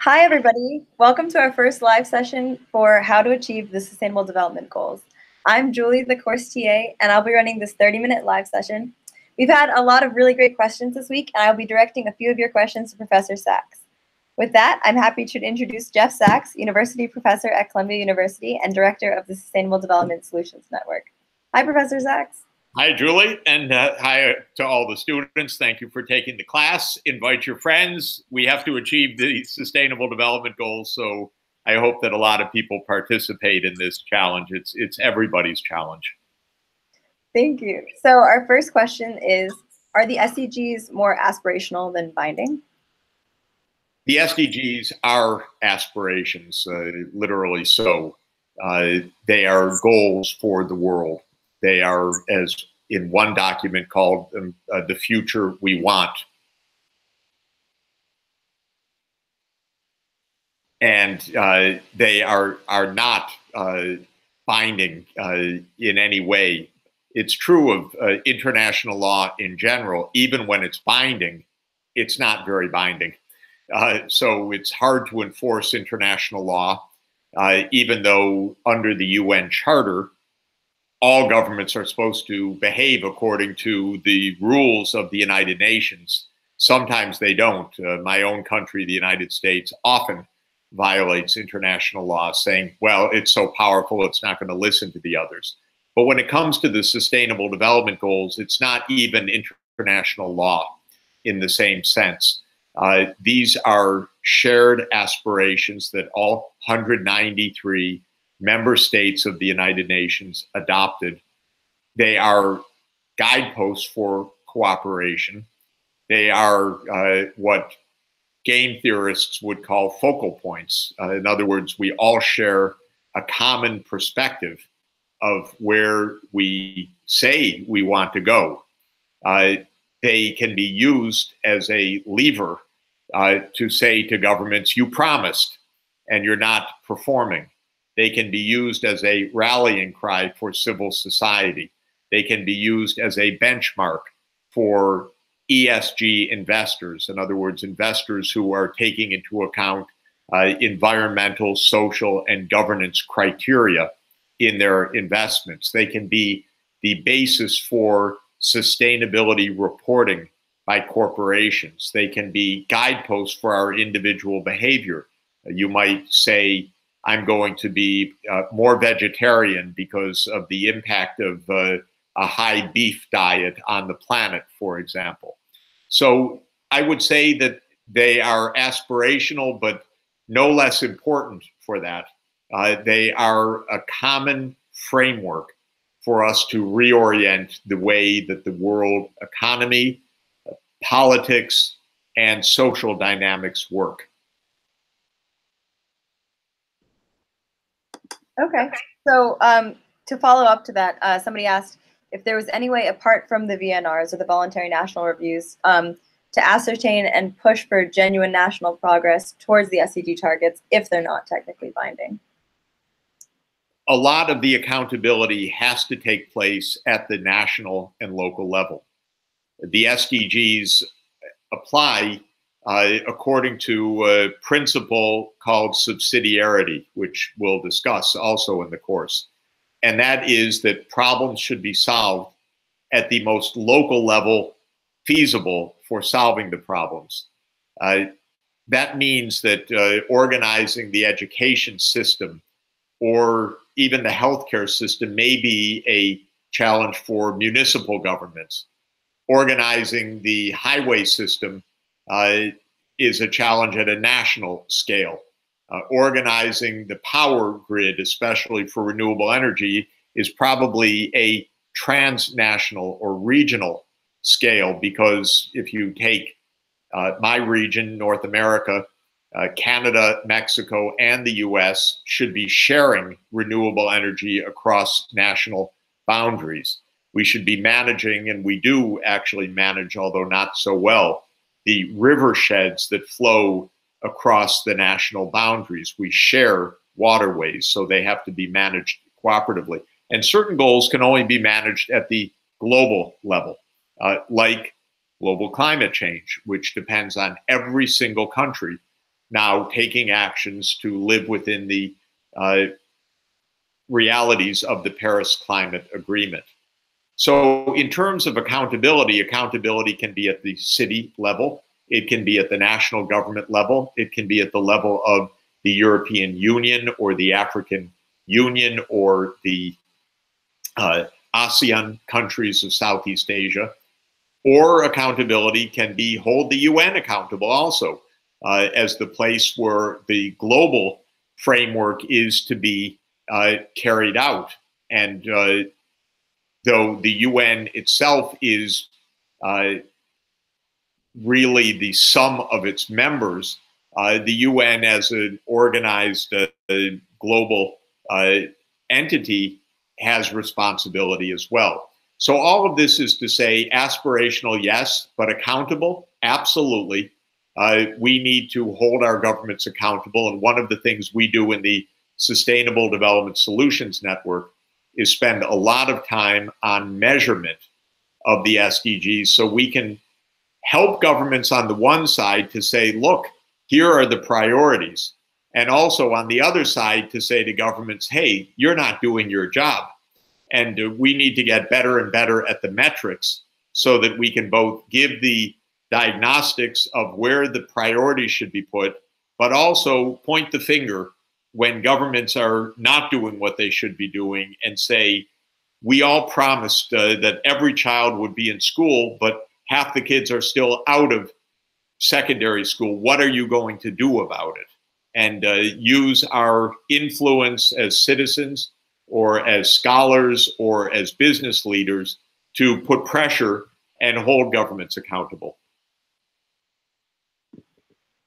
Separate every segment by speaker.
Speaker 1: Hi, everybody. Welcome to our first live session for how to achieve the Sustainable Development Goals. I'm Julie, the course TA, and I'll be running this 30-minute live session. We've had a lot of really great questions this week, and I'll be directing a few of your questions to Professor Sachs. With that, I'm happy to introduce Jeff Sachs, University Professor at Columbia University and Director of the Sustainable Development Solutions Network. Hi, Professor Sachs.
Speaker 2: Hi, Julie, and hi to all the students. Thank you for taking the class. Invite your friends. We have to achieve the Sustainable Development Goals, so I hope that a lot of people participate in this challenge. It's everybody's challenge.
Speaker 1: Thank you. So our first question is, are the SDGs more aspirational than binding?
Speaker 2: The SDGs are aspirations, literally so. They are goals for the world. They are, as in one document called The Future We Want. And they are not binding in any way. It's true of international law in general. Even when it's binding, it's not very binding. So it's hard to enforce international law, even though under the UN Charter, all governments are supposed to behave according to the rules of the United Nations. Sometimes they don't. My own country, the United States, often violates international law, saying, well, it's so powerful, it's not going to listen to the others. But when it comes to the Sustainable Development Goals, it's not even international law in the same sense. These are shared aspirations that all 193 member states of the United Nations adopted. They are guideposts for cooperation. They are what game theorists would call focal points. In other words, we all share a common perspective of where we say we want to go. They can be used as a lever to say to governments, you promised and you're not performing. They can be used as a rallying cry for civil society. They can be used as a benchmark for ESG investors. In other words, investors who are taking into account environmental, social, and governance criteria in their investments. They can be the basis for sustainability reporting by corporations. They can be guideposts for our individual behavior. You might say, I'm going to be more vegetarian because of the impact of a high beef diet on the planet, for example. So I would say that they are aspirational, but no less important for that. They are a common framework for us to reorient the way that the world economy, politics, and social dynamics work.
Speaker 1: Okay, so to follow up to that, somebody asked if there was any way apart from the VNRs or the voluntary national reviews to ascertain and push for genuine national progress towards the SDG targets if they're not technically binding.
Speaker 2: A lot of the accountability has to take place at the national and local level. The SDGs apply according to a principle called subsidiarity, which we'll discuss also in the course. And that is that problems should be solved at the most local level feasible for solving the problems. That means that organizing the education system or even the healthcare system may be a challenge for municipal governments. Organizing the highway system is a challenge at a national scale. Organizing the power grid, especially for renewable energy, is probably a transnational or regional scale, because if you take my region, North America, Canada, Mexico, and the US should be sharing renewable energy across national boundaries. We should be managing, and we do actually manage, although not so well, the river sheds that flow across the national boundaries. We share waterways, so they have to be managed cooperatively. And certain goals can only be managed at the global level, like global climate change, which depends on every single country now taking actions to live within the realities of the Paris Climate Agreement. So in terms of accountability, accountability can be at the city level, it can be at the national government level, it can be at the level of the European Union or the African Union or the ASEAN countries of Southeast Asia. Or accountability can be hold the UN accountable also as the place where the global framework is to be carried out. And though the UN itself is really the sum of its members, the UN as an organized global entity has responsibility as well. So all of this is to say aspirational, yes, but accountable, absolutely. We need to hold our governments accountable. And one of the things we do in the Sustainable Development Solutions Network is spend a lot of time on measurement of the SDGs so we can help governments on the one side to say, look, here are the priorities. And also on the other side to say to governments, hey, you're not doing your job. And we need to get better and better at the metrics so that we can both give the diagnostics of where the priorities should be put, but also point the finger when governments are not doing what they should be doing and say, we all promised that every child would be in school, but half the kids are still out of secondary school. What are you going to do about it? And use our influence as citizens or as scholars or as business leaders to put pressure and hold governments accountable.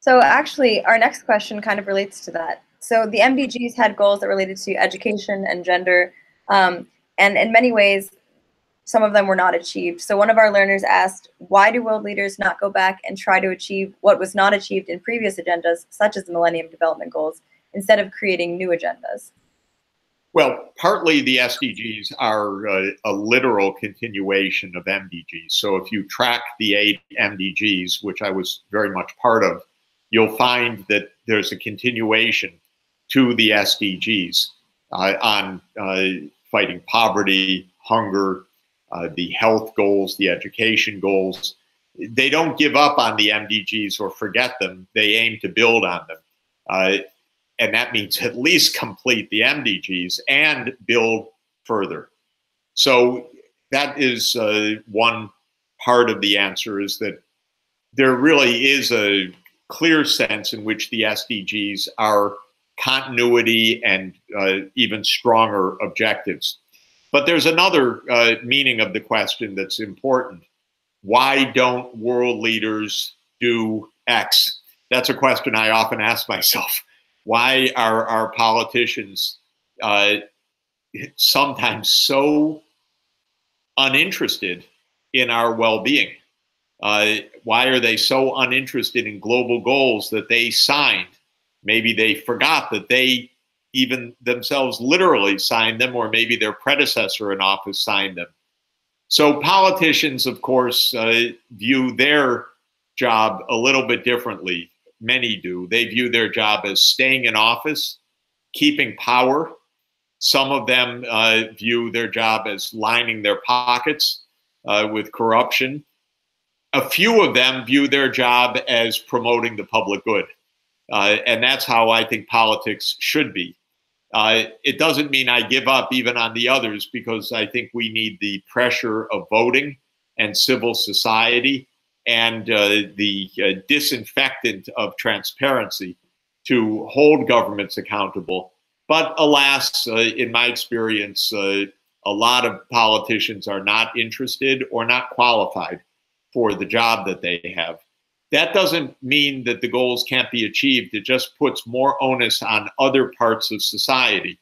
Speaker 1: So actually, our next question kind of relates to that. So the MDGs had goals that related to education and gender, and in many ways, some of them were not achieved. So one of our learners asked, why do world leaders not go back and try to achieve what was not achieved in previous agendas, such as the Millennium Development Goals, instead of creating new agendas?
Speaker 2: Well, partly the SDGs are a literal continuation of MDGs. So if you track the 8 MDGs, which I was very much part of, you'll find that there's a continuation to the SDGs on fighting poverty, hunger, the health goals, the education goals. They don't give up on the MDGs or forget them. They aim to build on them. And that means at least complete the MDGs and build further. So that is one part of the answer, is that there really is a clear sense in which the SDGs are continuity and even stronger objectives. But there's another meaning of the question that's important. Why don't world leaders do X? That's a question I often ask myself. Why are our politicians sometimes so uninterested in our well-being? Why are they so uninterested in global goals that they signed? Maybe they forgot that they even themselves literally signed them, or maybe their predecessor in office signed them. So politicians, of course, view their job a little bit differently. Many do. They view their job as staying in office, keeping power. Some of them view their job as lining their pockets with corruption. A few of them view their job as promoting the public good. And that's how I think politics should be. It doesn't mean I give up even on the others, because I think we need the pressure of voting and civil society and the disinfectant of transparency to hold governments accountable. But alas, in my experience, a lot of politicians are not interested or not qualified for the job that they have. That doesn't mean that the goals can't be achieved. It just puts more onus on other parts of society.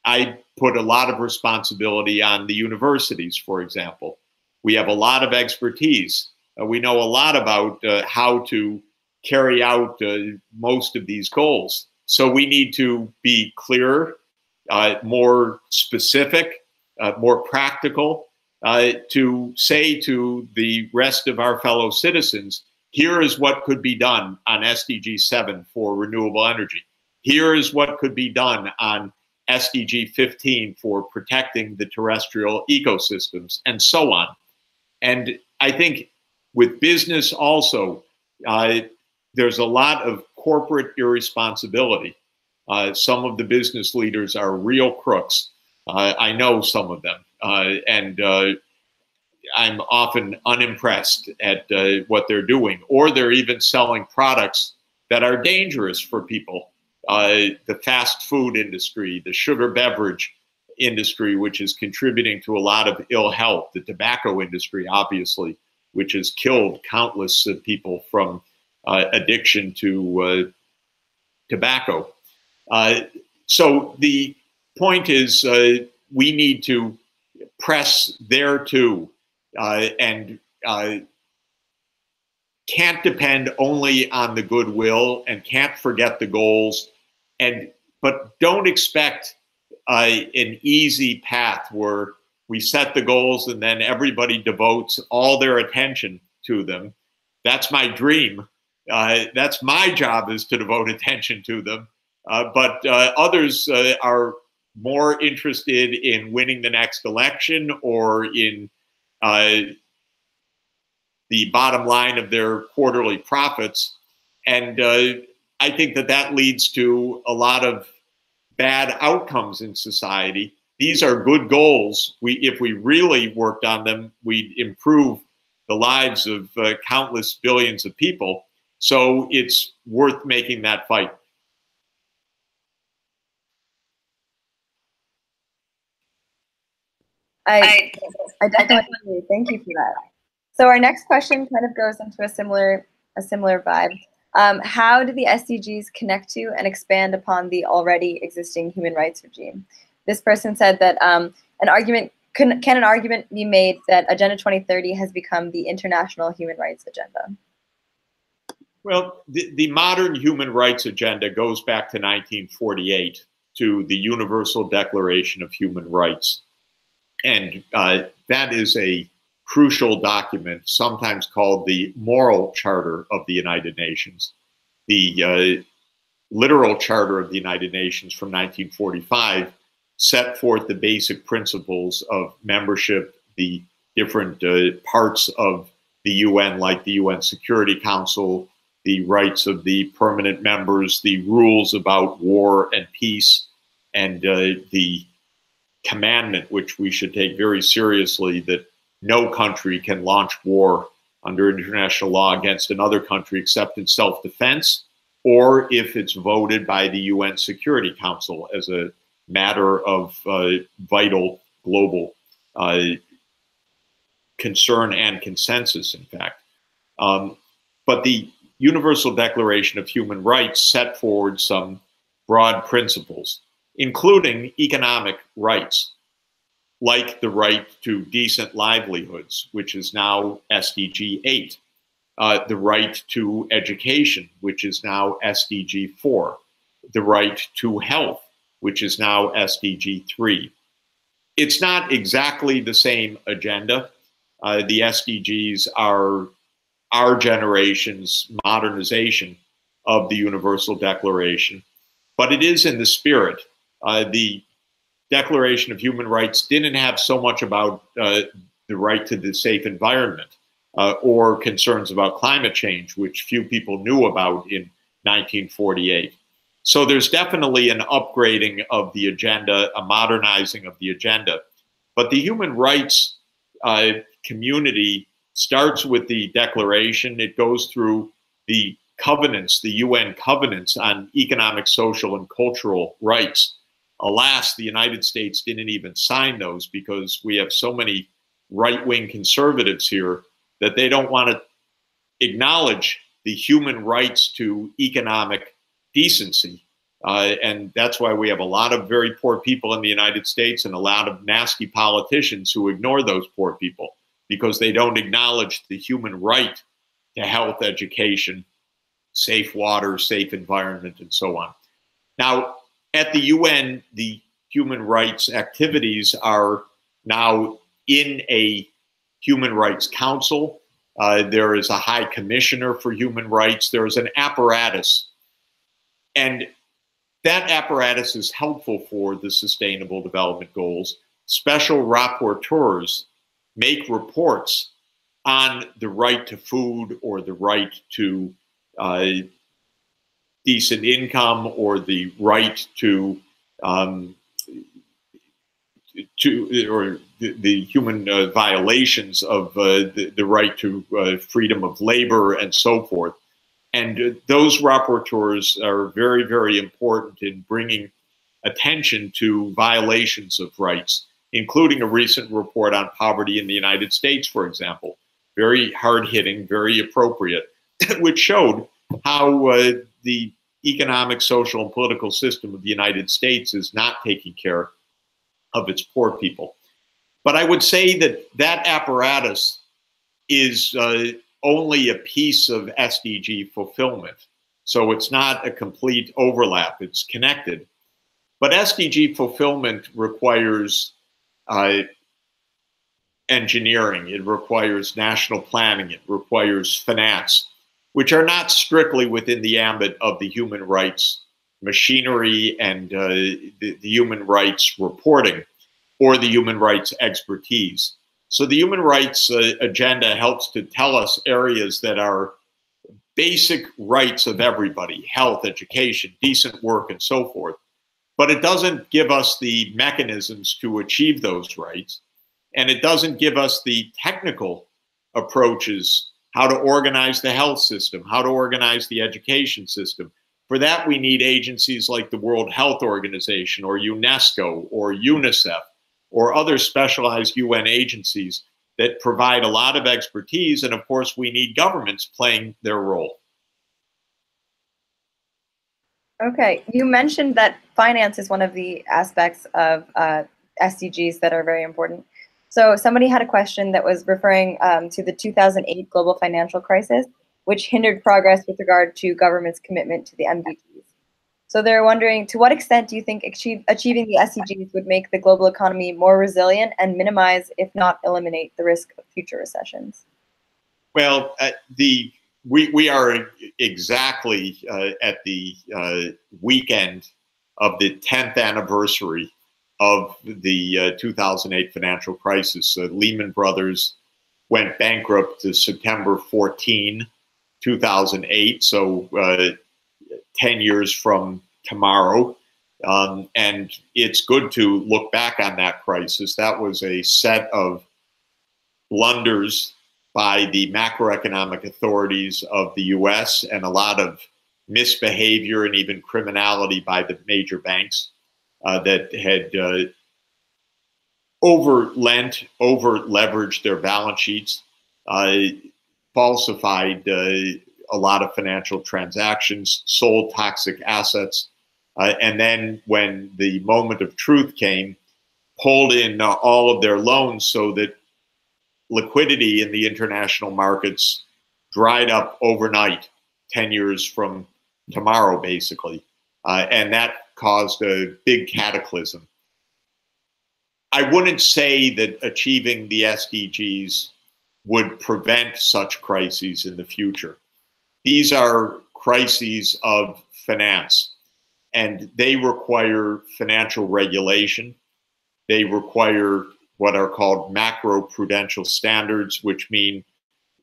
Speaker 2: I put a lot of responsibility on the universities, for example. We have a lot of expertise. We know a lot about how to carry out most of these goals. So we need to be clearer, more specific, more practical, to say to the rest of our fellow citizens, here is what could be done on SDG 7 for renewable energy. Here is what could be done on SDG 15 for protecting the terrestrial ecosystems, and so on. And I think with business also, there's a lot of corporate irresponsibility. Some of the business leaders are real crooks. I know some of them, and I'm often unimpressed at what they're doing, or they're even selling products that are dangerous for people. The fast food industry, the sugar beverage industry, which is contributing to a lot of ill health, the tobacco industry, obviously, which has killed countless people from addiction to tobacco. So the point is we need to press there too, and can't depend only on the goodwill and can't forget the goals, but don't expect an easy path where we set the goals and then everybody devotes all their attention to them. That's my dream. That's my job, is to devote attention to them. But others are more interested in winning the next election or in the bottom line of their quarterly profits. And I think that that leads to a lot of bad outcomes in society. These are good goals. If we really worked on them, we'd improve the lives of countless billions of people. So it's worth making that fight.
Speaker 1: I definitely agree. Thank you for that. So our next question kind of goes into a similar vibe. How do the SDGs connect to and expand upon the already existing human rights regime? This person said that can an argument be made that Agenda 2030 has become the international human rights agenda?
Speaker 2: Well, the modern human rights agenda goes back to 1948, to the Universal Declaration of Human Rights. And that is a crucial document, sometimes called the Moral Charter of the United Nations. The Literal Charter of the United Nations from 1945 set forth the basic principles of membership, the different parts of the UN, like the UN Security Council, the rights of the permanent members, the rules about war and peace, and the commandment, which we should take very seriously, that no country can launch war under international law against another country except in self-defense, or if it's voted by the UN Security Council as a matter of vital global concern and consensus, in fact. But the Universal Declaration of Human Rights set forward some broad principles, including economic rights, like the right to decent livelihoods, which is now SDG 8, the right to education, which is now SDG 4, the right to health, which is now SDG 3. It's not exactly the same agenda. The SDGs are our generation's modernization of the Universal Declaration, but it is in the spirit. The Declaration of Human Rights didn't have so much about the right to the safe environment or concerns about climate change, which few people knew about in 1948. So there's definitely an upgrading of the agenda, a modernizing of the agenda. But the human rights community starts with the declaration. It goes through the covenants, the UN covenants on economic, social, and cultural rights. Alas, the United States didn't even sign those because we have so many right-wing conservatives here that they don't want to acknowledge the human rights to economic decency. And that's why we have a lot of very poor people in the United States and a lot of nasty politicians who ignore those poor people because they don't acknowledge the human right to health, education, safe water, safe environment, and so on. Now, at the UN, the human rights activities are now in a Human Rights Council. There is a high commissioner for human rights. There is an apparatus. And that apparatus is helpful for the Sustainable Development Goals. Special rapporteurs make reports on the right to food or the right to decent income or the right to the human violations of the right to freedom of labor and so forth. And those rapporteurs are very, very important in bringing attention to violations of rights, including a recent report on poverty in the United States, for example. Very hard-hitting, very appropriate, which showed how the economic, social, and political system of the United States is not taking care of its poor people. But I would say that that apparatus is only a piece of SDG fulfillment. So it's not a complete overlap, it's connected. But SDG fulfillment requires engineering, it requires national planning, it requires finance, which are not strictly within the ambit of the human rights machinery and the human rights reporting or the human rights expertise. So the human rights agenda helps to tell us areas that are basic rights of everybody: health, education, decent work, and so forth. But it doesn't give us the mechanisms to achieve those rights. And it doesn't give us the technical approaches, how to organize the health system, how to organize the education system. For that, we need agencies like the World Health Organization or UNESCO or UNICEF or other specialized UN agencies that provide a lot of expertise. And of course, we need governments playing their role.
Speaker 1: Okay, you mentioned that finance is one of the aspects of SDGs that are very important. So somebody had a question that was referring to the 2008 global financial crisis, which hindered progress with regard to government's commitment to the MDGs. So they're wondering, to what extent do you think achieving the SDGs would make the global economy more resilient and minimize, if not eliminate, the risk of future recessions?
Speaker 2: Well, we are exactly at the weekend of the 10th anniversary of the 2008 financial crisis. Lehman Brothers went bankrupt September 14, 2008, so 10 years from tomorrow. And it's good to look back on that crisis. That was a set of blunders by the macroeconomic authorities of the US and a lot of misbehavior and even criminality by the major banks that had over-leveraged their balance sheets, falsified a lot of financial transactions, sold toxic assets, and then when the moment of truth came, pulled in all of their loans so that liquidity in the international markets dried up overnight, 10 years from tomorrow, basically. And that caused a big cataclysm. I wouldn't say that achieving the SDGs would prevent such crises in the future. These are crises of finance, and they require financial regulation. They require what are called macro-prudential standards, which mean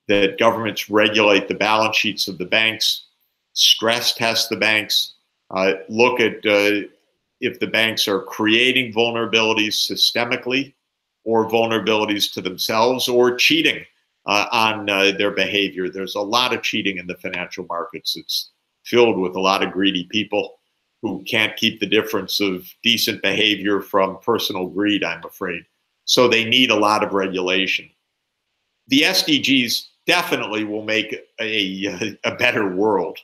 Speaker 2: that governments regulate the balance sheets of the banks, stress test the banks, look at if the banks are creating vulnerabilities systemically or vulnerabilities to themselves or cheating on their behavior. There's a lot of cheating in the financial markets. It's filled with a lot of greedy people who can't keep the difference of decent behavior from personal greed, I'm afraid. So they need a lot of regulation. The SDGs definitely will make a better world,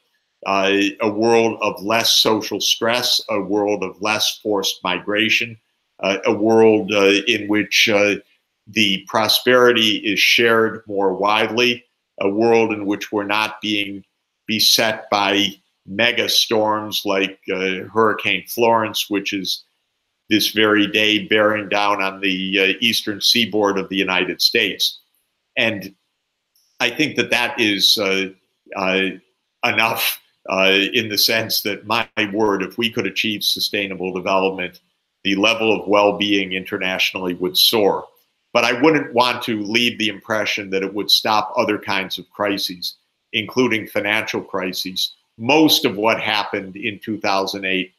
Speaker 2: a world of less social stress, a world of less forced migration, a world in which the prosperity is shared more widely, a world in which we're not being beset by mega storms like Hurricane Florence, which is this very day bearing down on the eastern seaboard of the United States. And I think that that is enough in the sense that, my word, if we could achieve sustainable development, the level of well-being internationally would soar. But I wouldn't want to leave the impression that it would stop other kinds of crises, including financial crises. Most of what happened in 2008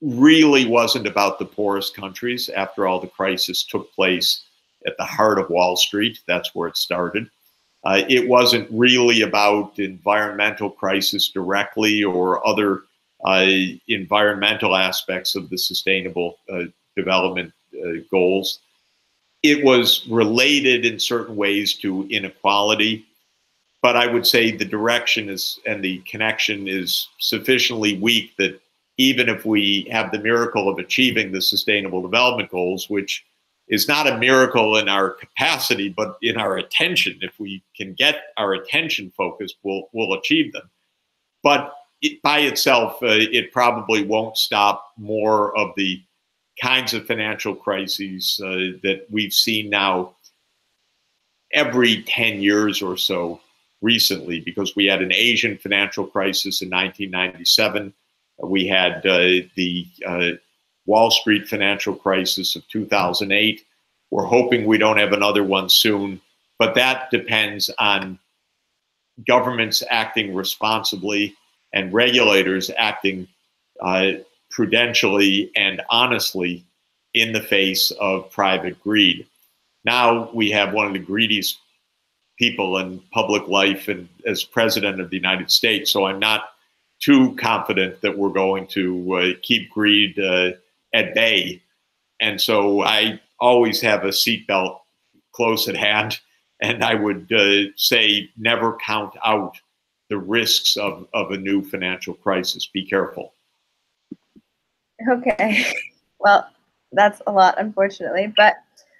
Speaker 2: really wasn't about the poorest countries. After all, the crisis took place at the heart of Wall Street. That's where it started. It wasn't really about environmental crisis directly or other environmental aspects of the sustainable development goals. It was related in certain ways to inequality, but I would say the direction is and the connection is sufficiently weak that even if we have the miracle of achieving the sustainable development goals, which is not a miracle in our capacity, but in our attention. If we can get our attention focused, we'll achieve them. But by itself, it probably won't stop more of the kinds of financial crises that we've seen now every 10 years or so recently, because we had an Asian financial crisis in 1997. We had the Wall Street financial crisis of 2008. We're hoping we don't have another one soon, but that depends on governments acting responsibly and regulators acting prudentially and honestly in the face of private greed. Now we have one of the greediest people in public life and as president of the United States, so I'm not too confident that we're going to keep greed at bay. And so I always have a seatbelt close at hand, and I would say never count out the risks of a new financial crisis. Be careful.
Speaker 1: Okay, well, that's a lot, unfortunately, but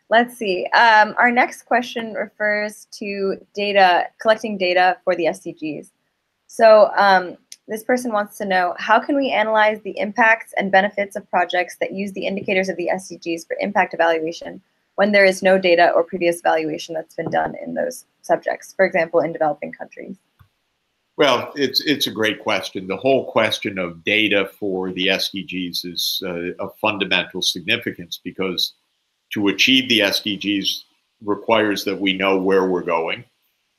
Speaker 1: let's see. Our next question refers to data, collecting data for the SDGs. So this person wants to know, how can we analyze the impacts and benefits of projects that use the indicators of the SDGs for impact evaluation when there is no data or previous evaluation that's been done in those subjects, for example, in developing countries?
Speaker 2: Well, it's a great question. The whole question of data for the SDGs is of fundamental significance, because to achieve the SDGs requires that we know where we're going.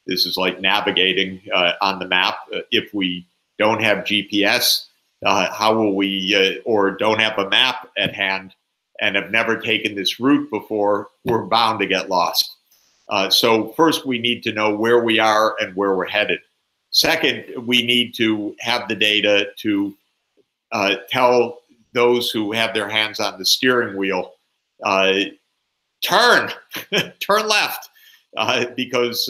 Speaker 2: This is like navigating on the map. If we don't have GPS, how will we, or don't have a map at hand and have never taken this route before, we're bound to get lost. So first we need to know where we are and where we're headed. Second, we need to have the data to tell those who have their hands on the steering wheel, turn left, because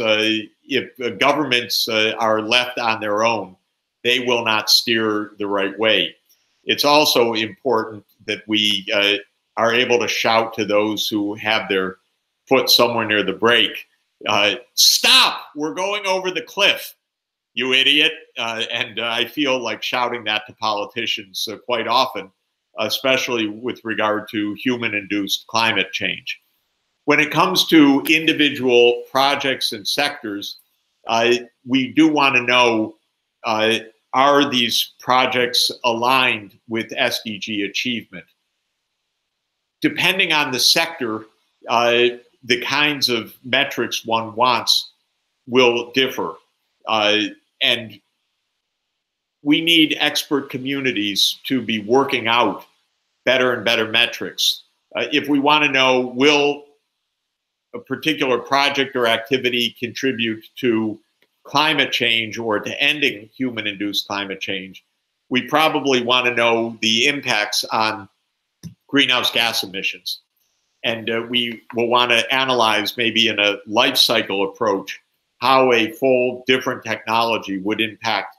Speaker 2: if governments are left on their own, they will not steer the right way. It's also important that we are able to shout to those who have their foot somewhere near the brake, stop, we're going over the cliff, you idiot. And I feel like shouting that to politicians quite often, especially with regard to human-induced climate change. When it comes to individual projects and sectors, we do want to know, are these projects aligned with SDG achievement? Depending on the sector, the kinds of metrics one wants will differ. And we need expert communities to be working out better and better metrics. If we want to know, will a particular project or activity contribute to climate change or to ending human-induced climate change, we probably want to know the impacts on greenhouse gas emissions. And we will want to analyze, maybe in a life cycle approach, how a full different technology would impact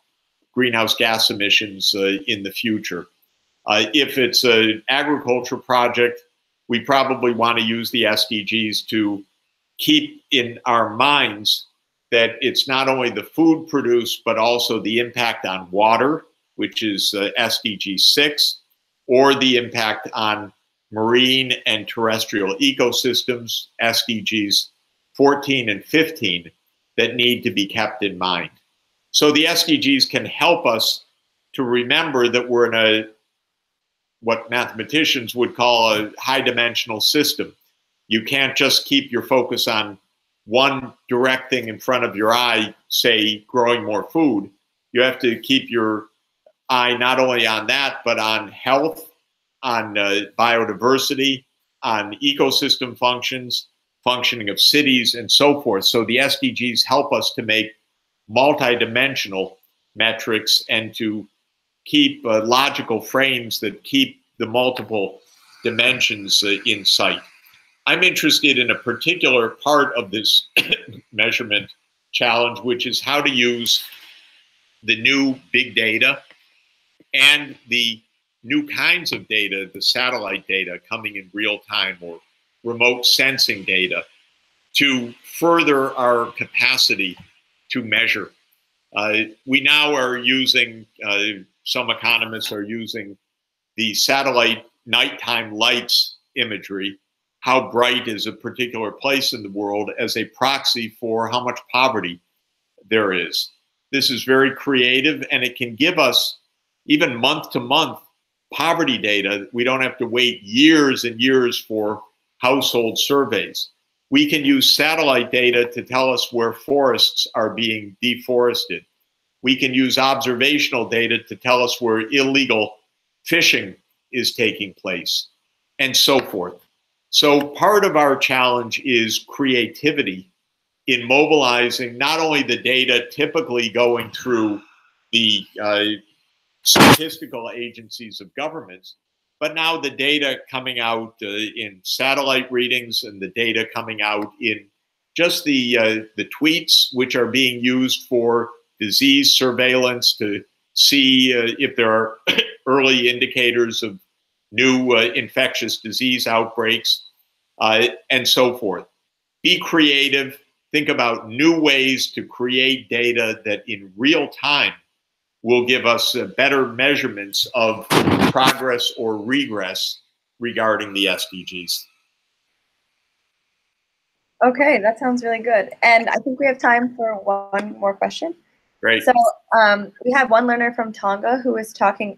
Speaker 2: greenhouse gas emissions in the future. If it's an agriculture project, we probably want to use the SDGs to keep in our minds that it's not only the food produced, but also the impact on water, which is SDG 6, or the impact on marine and terrestrial ecosystems, SDGs 14 and 15. that need to be kept in mind. So the SDGs can help us to remember that we're in a what mathematicians would call a high dimensional system. You can't just keep your focus on one direct thing in front of your eye, say growing more food. You have to keep your eye not only on that, but on health, on biodiversity, on ecosystem functions, functioning of cities, and so forth. So the SDGs help us to make multidimensional metrics and to keep logical frames that keep the multiple dimensions in sight. I'm interested in a particular part of this measurement challenge, which is how to use the new big data and the new kinds of data, the satellite data coming in real time or remote sensing data, to further our capacity to measure. We now are using, some economists are using the satellite nighttime lights imagery, how bright is a particular place in the world, as a proxy for how much poverty there is. This is very creative, and it can give us, even month to month, poverty data. We don't have to wait years and years for household surveys. We can use satellite data to tell us where forests are being deforested. We can use observational data to tell us where illegal fishing is taking place, and so forth. So part of our challenge is creativity in mobilizing not only the data typically going through the statistical agencies of governments, but now the data coming out in satellite readings and the data coming out in just the tweets, which are being used for disease surveillance to see if there are early indicators of new infectious disease outbreaks, and so forth. Be creative. Think about new ways to create data that in real time will give us better measurements of progress or regress regarding the SDGs.
Speaker 1: Okay, that sounds really good. And I think we have time for one more question.
Speaker 2: Great.
Speaker 1: So we have one learner from Tonga who is talking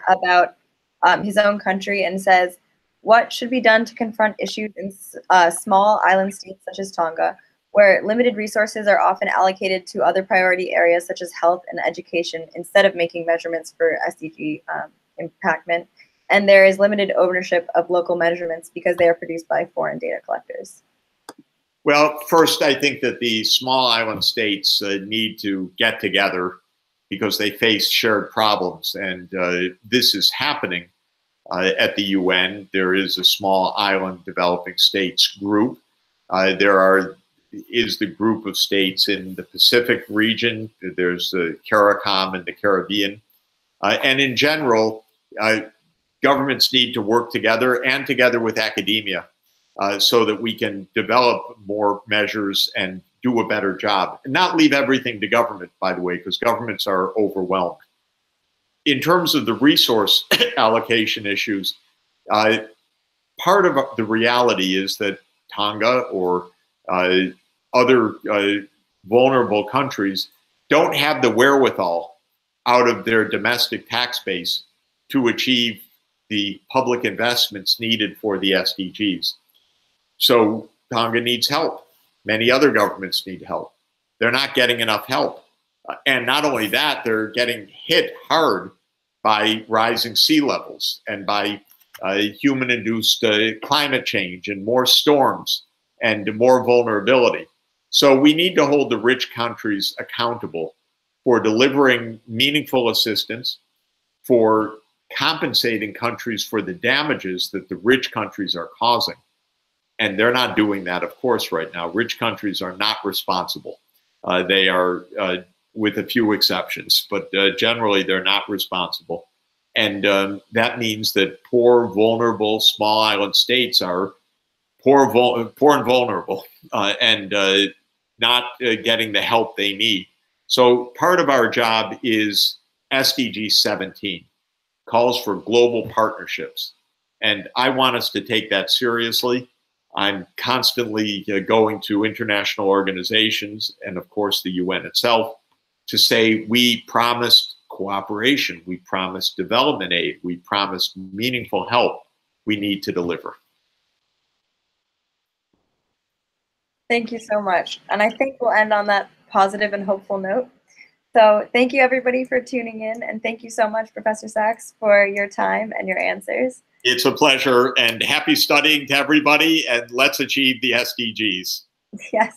Speaker 1: about his own country and says, what should be done to confront issues in small island states such as Tonga, where limited resources are often allocated to other priority areas such as health and education instead of making measurements for SDG impactment, and there is limited ownership of local measurements because they are produced by foreign data collectors?
Speaker 2: Well, first, I think that the small island states need to get together because they face shared problems, and this is happening at the UN. There is a small island developing states group. There is the group of states in the Pacific region. There's the CARICOM and the Caribbean. And in general, governments need to work together and together with academia so that we can develop more measures and do a better job. And not leave everything to government, by the way, because governments are overwhelmed. In terms of the resource allocation issues, part of the reality is that Tonga or other vulnerable countries don't have the wherewithal out of their domestic tax base to achieve the public investments needed for the SDGs. So Tonga needs help. Many other governments need help. They're not getting enough help. And not only that, they're getting hit hard by rising sea levels and by human-induced climate change and more storms and more vulnerability. So we need to hold the rich countries accountable for delivering meaningful assistance, for compensating countries for the damages that the rich countries are causing. And they're not doing that, of course, right now. Rich countries are not responsible. They are, with a few exceptions, but generally they're not responsible. And that means that poor, vulnerable, small island states are poor and vulnerable and not getting the help they need. So part of our job is SDG 17, calls for global partnerships. And I want us to take that seriously. I'm constantly going to international organizations and, of course, the UN itself to say we promised cooperation, we promised development aid, we promised meaningful help. We need to deliver.
Speaker 1: Thank you so much. And I think we'll end on that positive and hopeful note. So thank you, everybody, for tuning in. And thank you so much, Professor Sachs, for your time and your answers.
Speaker 2: It's a pleasure, and happy studying to everybody, and let's achieve the SDGs.
Speaker 1: Yes.